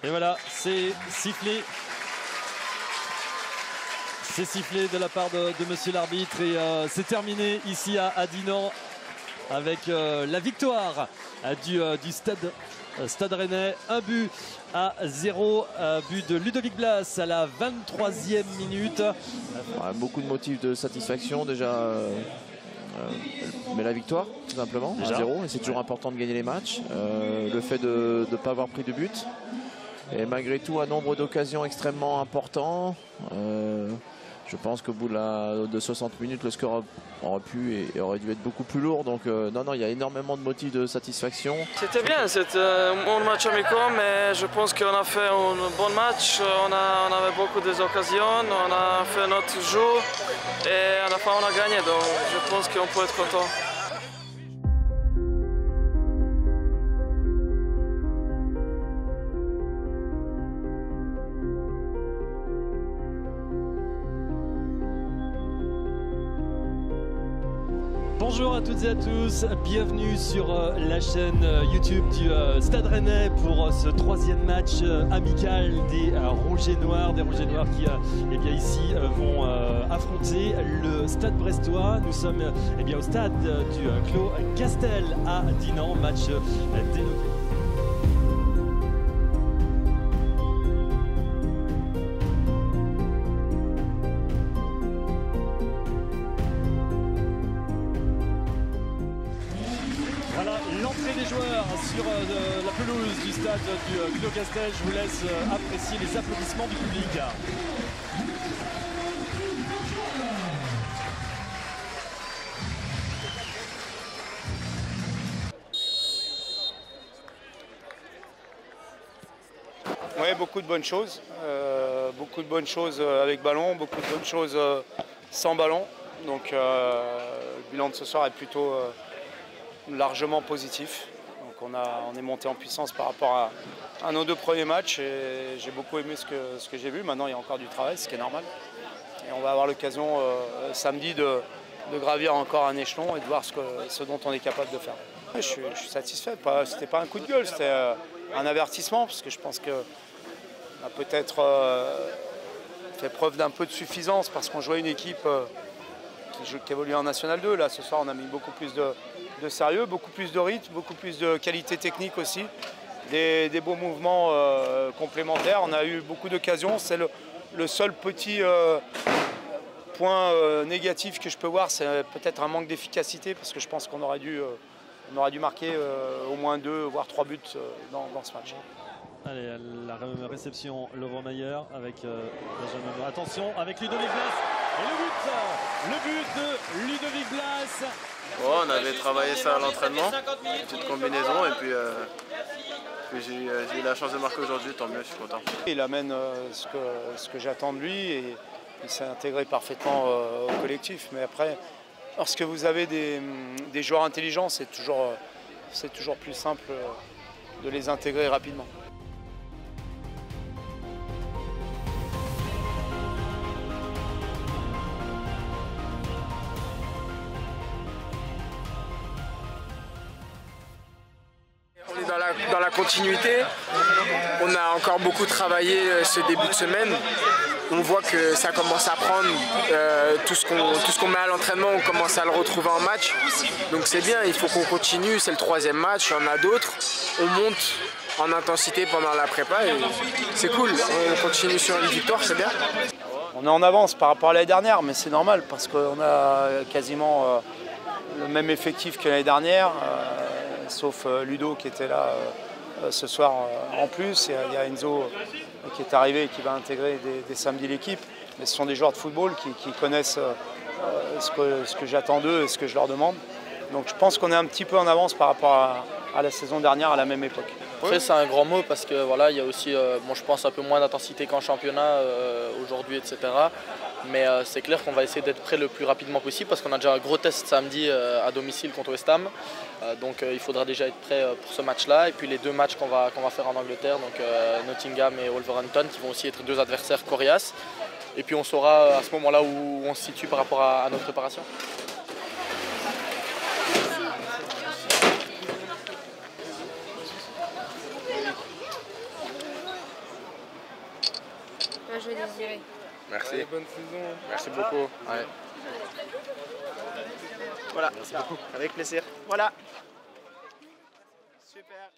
Et voilà, c'est sifflé. C'est sifflé de la part de monsieur l'arbitre et c'est terminé ici à Dinan avec la victoire du Stade Rennais. 1-0, but de Ludovic Blas à la 23e minute. Ouais, beaucoup de motifs de satisfaction déjà. Mais la victoire, tout simplement, 1-0, et c'est toujours important de gagner les matchs. Le fait de ne pas avoir pris de but. Et malgré tout, un nombre d'occasions extrêmement important. Je pense qu'au bout de 60 minutes, le score aurait pu et aurait dû être beaucoup plus lourd. Donc non, il y a énormément de motifs de satisfaction. C'était bien, c'était un bon match amical, mais je pense qu'on a fait un bon match. On avait beaucoup d'occasions, on a fait notre jeu et à la fin on a gagné. Donc je pense qu'on peut être content. Bonjour à toutes et à tous, bienvenue sur la chaîne YouTube du Stade Rennais pour ce troisième match amical des Rouges et Noirs. Des Rouges et Noirs qui eh bien, ici vont affronter le Stade Brestois. Nous sommes eh bien, au stade du Clos Castel à Dinan, match dénoté. L'entrée des joueurs sur la pelouse du stade du Clos Castel. Je vous laisse apprécier les applaudissements du public. Oui, beaucoup de bonnes choses. Beaucoup de bonnes choses avec ballon, beaucoup de bonnes choses sans ballon. Donc le bilan de ce soir est plutôt largement positif. Donc on est monté en puissance par rapport à nos deux premiers matchs et j'ai beaucoup aimé ce que j'ai vu. Maintenant il y a encore du travail, ce qui est normal. Et on va avoir l'occasion samedi de gravir encore un échelon et de voir ce dont on est capable de faire. Je suis satisfait, c'était pas un coup de gueule, c'était un avertissement parce que je pense qu'on a peut-être fait preuve d'un peu de suffisance parce qu'on jouait une équipe qui évolue en National 2. Là ce soir on a mis beaucoup plus de sérieux, beaucoup plus de rythme, beaucoup plus de qualité technique aussi, des beaux mouvements complémentaires. On a eu beaucoup d'occasions. C'est le seul petit point négatif que je peux voir, c'est peut-être un manque d'efficacité parce que je pense qu'on aurait dû marquer au moins 2 voire 3 buts dans ce match. Allez, la réception Leroy-Mayer avec Benjamin. Attention avec Ludovic Blas. Et le but de Ludovic Blas. Bon, on avait travaillé ça à l'entraînement, petite combinaison et puis j'ai eu la chance de marquer aujourd'hui, tant mieux, je suis content. Il amène ce que j'attends de lui et il s'est intégré parfaitement au collectif. Mais après, lorsque vous avez des joueurs intelligents, c'est toujours plus simple de les intégrer rapidement. On est dans la continuité, on a encore beaucoup travaillé ce début de semaine. On voit que ça commence à prendre, tout ce qu'on met à l'entraînement, on commence à le retrouver en match. Donc c'est bien, il faut qu'on continue, c'est le troisième match, il y en a d'autres. On monte en intensité pendant la prépa et c'est cool, on continue sur une victoire, c'est bien. On est en avance par rapport à l'année dernière, mais c'est normal parce qu'on a quasiment le même effectif que l'année dernière. Sauf Ludo qui était là ce soir en plus. Il y a Enzo qui est arrivé et qui va intégrer dès samedi l'équipe. Mais ce sont des joueurs de football qui connaissent ce que j'attends d'eux et ce que je leur demande. Donc je pense qu'on est un petit peu en avance par rapport à la saison dernière, à la même époque. Après c'est un grand mot parce que voilà, il y a aussi, je pense, un peu moins d'intensité qu'en championnat aujourd'hui, etc. Mais c'est clair qu'on va essayer d'être prêt le plus rapidement possible parce qu'on a déjà un gros test samedi à domicile contre West Ham. Donc il faudra déjà être prêt pour ce match-là. Et puis les deux matchs qu'on va faire en Angleterre, donc Nottingham et Wolverhampton, qui vont aussi être deux adversaires coriaces. Et puis on saura à ce moment-là où on se situe par rapport à notre préparation. Bien joué, Désiré. Merci. Allez, bonne saison. Merci beaucoup. Ouais. Voilà, avec plaisir. Voilà. Super.